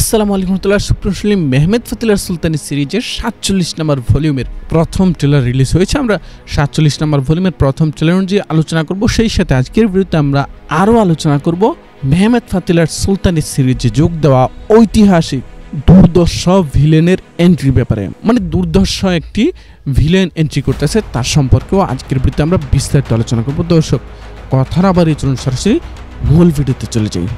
আসসালামু আলাইকুম রহমতুল্লাহ। সুপ্রসলিম মেহমেদ ফতিলার সুলতানি সিরিজের ৪৭ নম্বর ভলিউমের প্রথম ট্রেলার রিলিজ হয়েছে। আমরা ৪৭ নম্বর ভলিউমের প্রথম ট্রেলার অনুযায়ী আলোচনা করব। সেই সাথে আজকের ভিডিওতে আমরা আরও আলোচনা করব মেহমেদ ফতিলার সুলতানি সিরিজে যোগ দেওয়া ঐতিহাসিক দুর্দর্শ ভিলেনের এন্ট্রি ব্যাপারে, মানে দুর্দর্শ একটি ভিলেন এন্ট্রি করতেছে তার সম্পর্কেও আজকের ভিডিওতে আমরা বিস্তারিত আলোচনা করব। দর্শক কথার আবার এই চলুন সরাসরি মূল ভিডিওতে চলে যাই।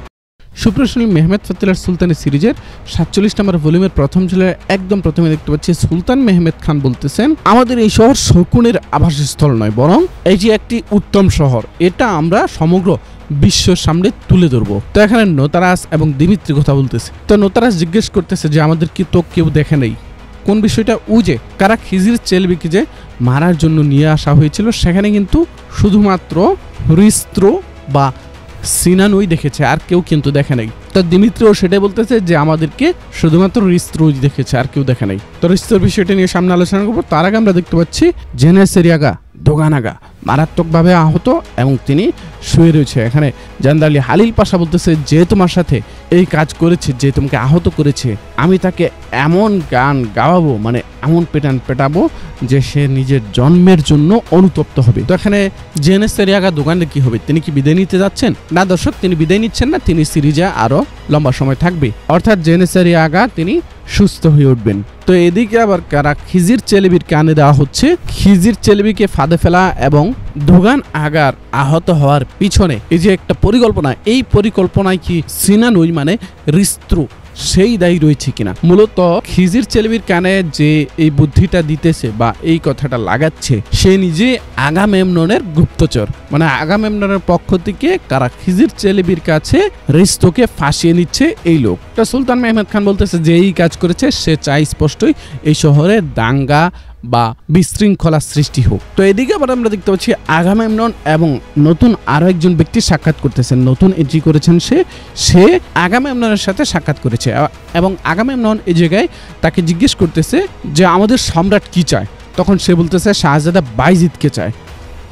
সুপ্রসলিম মেহমেদ ফতিলার সুলতানি সিরিজের ৪৭ নম্বর ভলিউমের প্রথম ট্রেলারে একদম প্রথমে দেখতে পাচ্ছি সুলতান মেহমেদ খান বলতেছেন, আমাদের এই শহর শকুনের আবাসস্থল নয়, বরং এই যে একটি উত্তম শহর, এটা আমরা সমগ্র বিশ্বর সামনে তুলে ধরবো। তো এখানে নোতারাস এবং দিমিত্রি কথা বলতেছে। তো নোতারাস জিজ্ঞেস করতেছে যে আমাদের কি তো কেউ দেখে নেই? কোন বিষয়টা? যে কারা খিজির চেলবিকে যে মারার জন্য নিয়ে আসা হয়েছিল, সেখানে কিন্তু শুধুমাত্র রিস্ত্রো বা সিনানুই দেখেছে, আর কেউ কিন্তু দেখে নাই। তো দিমিত্রিও সেটাই বলতেছে যে আমাদেরকে শুধুমাত্র রিস্ত্রোই দেখেছে, আর কেউ দেখে নাই। তো রিস্ত্রোর বিষয়টা নিয়ে সামনে আলোচনা করবো। তার আগে আমরা দেখতে পাচ্ছি জেনেসেরিয়াগা দোগানাগা মারাত্মকভাবে আহত এবং তিনি শুয়ে রয়েছে। এখানে জান্দালি হালিল পাশা বলতেছে যে তোমার সাথে এই কাজ করেছে, যে তোমাকে আহত করেছে, আমি তাকে এমন গান গাওয়াবো, মানে এমন পেটাবো যে সে নিজের জন্মের জন্য অনুতপ্ত হবে। তো এখানে জেনেসেরিয়াগা দোকানে কি হবে? তিনি কি বিদায় নিতে যাচ্ছেন? না দর্শক, তিনি বিদায় নিচ্ছেন না, তিনি সিরিজে আরো লম্বা সময় থাকবে, অর্থাৎ জেনেসেরিয়াগা তিনি সুস্থ হয়ে উঠবেন। তো এদিকে আবার কারা খিজির চেলেবির কানে দেওয়া হচ্ছে। খিজির চেলেবিকে ফাঁদে ফেলা এবং দোগান আগার আহত হওয়ার পিছনে এই যে একটা পরিকল্পনা, এই পরিকল্পনায় কি সিনানুই মানে রিস্ত্রু সেই দায়ী রয়েছে কিনা? মূলত খিজির চেলেবির কানে যে এই বুদ্ধিটা দিতেছে বা এই কথাটা লাগাচ্ছে, সে নিজে আগামেমননের গুপ্তচর, মানে আগামেমননের পক্ষ থেকে কারা খিজির চেলেবির কাছে রিস্ত্রোকে ফাঁসিয়ে নিচ্ছে এই লোক। তো সুলতান মেহমেদ খান বলতেছে যে এই কাজ করেছে সে চাই স্পষ্টই এই শহরে দাঙ্গা বা বিশৃঙ্খলা সৃষ্টি হোক। তো এদিকে আবার আমরা দেখতে পাচ্ছি আগামেমনন এবং নতুন আরো একজন ব্যক্তি সাক্ষাৎ করতেছেন। নতুন এন্ট্রি করেছেন সে আগামেমননের সাথে সাক্ষাৎ করেছে এবং আগামেমনন এই জায়গায় তাকে জিজ্ঞেস করতেছে যে আমাদের সম্রাট কি চায়। তখন সে বলতেছে শাহজাদা বাইজিদকে চায়,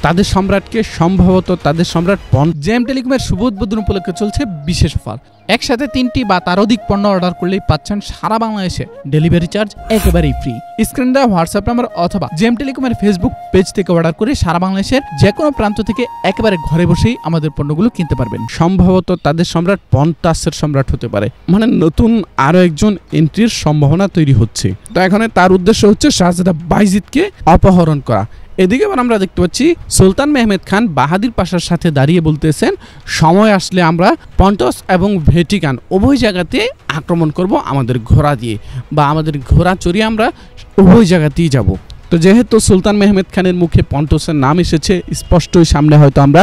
তাদের সম্রাটকে, সম্ভবত তাদের সম্রাট জেম টেলিকমের শুভ উদ্বোধন উপলক্ষে চলছে বিশেষ অফার। একসাথে ৩টি বা তার অধিক পণ্য অর্ডার করলেই পাচ্ছেন সারা বাংলাদেশে ডেলিভারি চার্জ একেবারেই ফ্রি। স্ক্রিন দেওয়া হোয়াটসঅ্যাপ নাম্বার অথবা জেম টেলিকমের ফেসবুক পেজ থেকে অর্ডার করে সারা বাংলাদেশের যে কোনো প্রান্ত থেকে একেবারে ঘরে বসেই আমাদের পণ্যগুলো কিনতে পারবেন। সম্ভবত তাদের সম্রাট পন্টাসের সম্রাট হতে পারে, মানে নতুন আরো একজন এন্ট্রির সম্ভাবনা তৈরি হচ্ছে। তো এখানে তার উদ্দেশ্য হচ্ছে শাহজাদা বাইজিদকে অপহরণ করা। এদিকে আবার আমরা দেখতে পাচ্ছি সুলতান মেহমেদ খান বাহাদির পাশার সাথে দাঁড়িয়ে বলতেছেন, সময় আসলে আমরা পন্টস এবং ভ্যাটিকান উভয় জায়গাতে আক্রমণ করব আমাদের ঘোড়া দিয়ে, বা আমাদের ঘোড়া চড়িয়ে আমরা উভয় জায়গাতেই যাব। তো যেহেতু সুলতান মেহমেদ খানের মুখে পন্টসের নাম এসেছে, স্পষ্টই সামনে হয়তো আমরা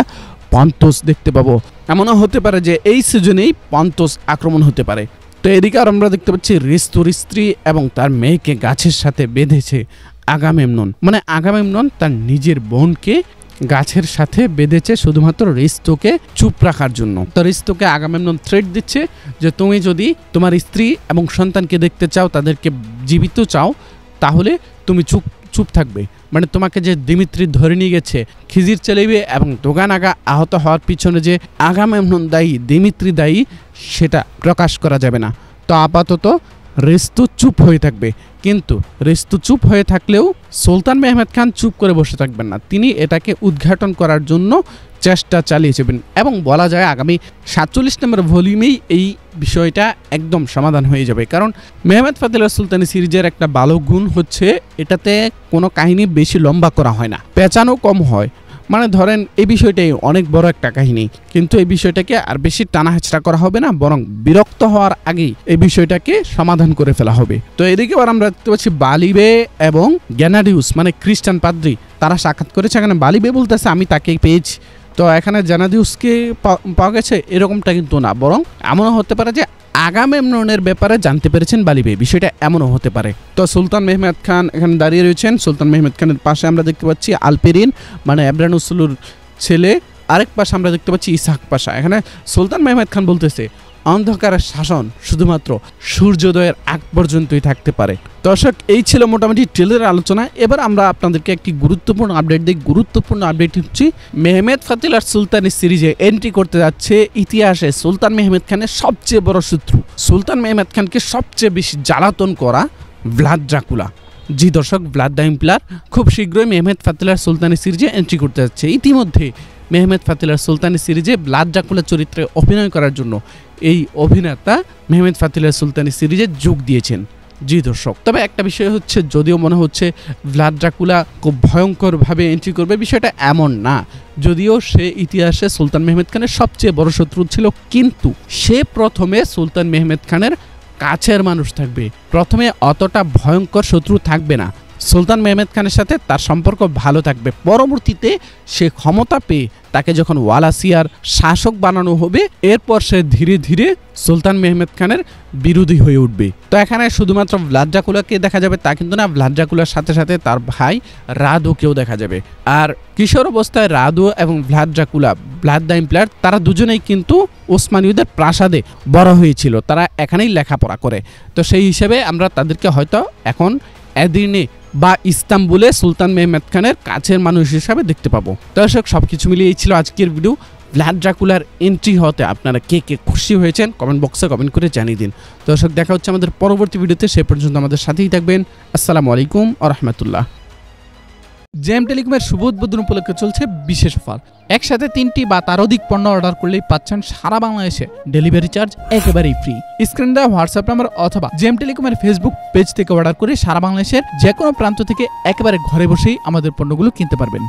পন্টস দেখতে পাবো। এমনও হতে পারে যে এই সিজনেই পন্টস আক্রমণ হতে পারে। তো এদিকে আর আমরা দেখতে পাচ্ছি রিস্ত্রোর স্ত্রী এবং তার মেয়েকে গাছের সাথে বেঁধেছে আগামেমনন, মানে আগামেমনন তার নিজের বোনকে গাছের সাথে বেঁধেছে শুধুমাত্র রিস্ত্রোকে চুপ রাখার জন্য। তো রিস্ত্রোকে আগামেমনন থ্রেট দিচ্ছে যে তুমি যদি তোমার স্ত্রী এবং সন্তানকে দেখতে চাও, তাদেরকে জীবিত চাও, তাহলে তুমি চুপ থাকবে। মানে তোমাকে যে দিমিত্রি ধরে নিয়ে গেছে খিজির চেলেবি এবং দোগান আগা আহত হওয়ার পিছনে যে আগামেমনন দায়ী, দিমিত্রি দায়ী, সেটা প্রকাশ করা যাবে না। তো আপাতত রিস্ত্রো চুপ হয়ে থাকবে। কিন্তু রিস্ত্রো চুপ হয়ে থাকলেও সুলতান মেহমেদ খান চুপ করে বসে থাকবেন না, তিনি এটাকে উদ্ঘাটন করার জন্য চেষ্টা চালিয়ে যাবেন এবং বলা যায় আগামী ৪৭ নম্বর ভলিউমেই এই বিষয়টা একদম সমাধান হয়ে যাবে। কারণ মেহমেদ ফতিলার সুলতানি সিরিজের একটা ভালো গুণ হচ্ছে এটাতে কোনো কাহিনী বেশি লম্বা করা হয় না, পেঁচানো কম হয়। মানে ধরেন এই বিষয়টাই অনেক বড় একটা কাহিনী, কিন্তু এই বিষয়টাকে আর বেশি টানাহেঁচড়া করা হবে না, বরং বিরক্ত হওয়ার আগেই এই বিষয়টাকে সমাধান করে ফেলা হবে। তো এদিকে আবার আমরা দেখতে পাচ্ছি বালিবে এবং গ্যানাডিউস মানে খ্রিস্টান পাদ্রী তারা সাক্ষাৎ করেছে। এখানে বালিবে বলতেছে আমি তাকে পেয়েছি। তো এখানে জানাদিউসকে পাওয়া গেছে এরকমটা কিন্তু না, বরং এমনও হতে পারে যে আগামেমননের ব্যাপারে জানতে পেরেছেন বালিবে, বিষয়টা এমনও হতে পারে। তো সুলতান মেহমেদ খান এখানে দাঁড়িয়ে রয়েছেন। সুলতান মেহমেদ খানের পাশে আমরা দেখতে পাচ্ছি আলপেরিন মানে এব্রানুসুলুর ছেলে, আরেক পাশে আমরা দেখতে পাচ্ছি ইসাহাক পাশা। এখানে সুলতান মেহমেদ খান বলতেছে অন্ধকারের শাসন শুধুমাত্র সূর্যোদয়ের আগ পর্যন্তই থাকতে পারে, দর্শক, এই ছিল মোটামুটি ট্রেলারের আলোচনা। এবার আমরা আপনাদেরকে একটি গুরুত্বপূর্ণ আপডেট দিই। গুরুত্বপূর্ণ আপডেট হচ্ছে মেহমেদ ফাতিল আর সুলতানি সিরিজে এন্ট্রি করতে যাচ্ছে ইতিহাসে সুলতান মেহমেদ খানের সবচেয়ে বড় শত্রু, সুলতান মেহমেদ খানকে সবচেয়ে বেশি জ্বালাতন করা ভ্লাদ ড্রাকুলা। জি দর্শক, ভ্লাদ দ্য ইম্পালার খুব শীঘ্রই মেহমেদ ফাতিল আর সুলতানি সিরিজে এন্ট্রি করতে যাচ্ছে। ইতিমধ্যে মেহমেদ ফাতিল আর সুলতানি সিরিজে ভ্লাদ ড্রাকুলা চরিত্রে অভিনয় করার জন্য এই অভিনেতা মেহমেদ ফাতিল আর সুলতানি সিরিজে যোগ দিয়েছেন। জি দর্শক, তবে একটা বিষয় হচ্ছে, যদিও মনে হচ্ছে ভ্লাদ ড্রাকুলা খুব ভয়ঙ্করভাবে এন্ট্রি করবে, বিষয়টা এমন না। যদিও সে ইতিহাসে সুলতান মেহমেদ খানের সবচেয়ে বড় শত্রু ছিল, কিন্তু সে প্রথমে সুলতান মেহমেদ খানের কাছের মানুষ থাকবে, প্রথমে অতটা ভয়ঙ্কর শত্রু থাকবে না। সুলতান মেহমেদ খানের সাথে তার সম্পর্ক ভালো থাকবে। পরবর্তীতে সে ক্ষমতা পেয়ে তাকে যখন ওয়ালাসিয়ার শাসক বানানো হবে, এরপর সে ধীরে ধীরে সুলতান মেহমেদ খানের বিরোধী হয়ে উঠবে। তো এখানে শুধুমাত্র ভ্লাদ ড্রাকুলাকে দেখা যাবে তা কিন্তু না, ভ্লাদ ড্রাকুলার সাথে সাথে তার ভাই রাদোকেও দেখা যাবে। আর কিশোর অবস্থায় রাদো এবং ভ্লাদ ড্রাকুলা, ভ্লাদ দ্য ইম্পালার, তারা দুজনেই কিন্তু ওসমানীয়দের প্রাসাদে বড় হয়েছিল, তারা এখানেই লেখাপড়া করে। তো সেই হিসেবে আমরা তাদেরকে হয়তো এখন এদিনে বা ইস্তাম্বুলে সুলতান মেহমেদ খানের কাছের মানুষ হিসাবে দেখতে পাবো। দর্শক, সবকিছু মিলিয়ে এই ছিল আজকের ভিডিও। ভ্লাদ ড্রাকুলার এন্ট্রি হতে আপনারা কে কে খুশি হয়েছেন কমেন্ট বক্সে কমেন্ট করে জানিয়ে দিন। দর্শক, দেখা হচ্ছে আমাদের পরবর্তী ভিডিওতে, সে পর্যন্ত আমাদের সাথেই থাকবেন। আসসালামু আলাইকুম ওয়া রাহমাতুল্লাহ। জেম টেলিকমের শুভ উদ্বোধন উপলক্ষে চলছে বিশেষ অফার। একসাথে 3টি বা তার অধিক পণ্য অর্ডার করলেই পাচ্ছেন সারা বাংলাদেশে ডেলিভারি চার্জ একেবারেই ফ্রি। স্ক্রিন দেওয়া হোয়াটসঅ্যাপ নাম্বার অথবা জেম টেলিকমের ফেসবুক পেজ থেকে অর্ডার করে সারা বাংলাদেশের যে কোনো প্রান্ত থেকে একেবারে ঘরে বসেই আমাদের পণ্যগুলো কিনতে পারবেন।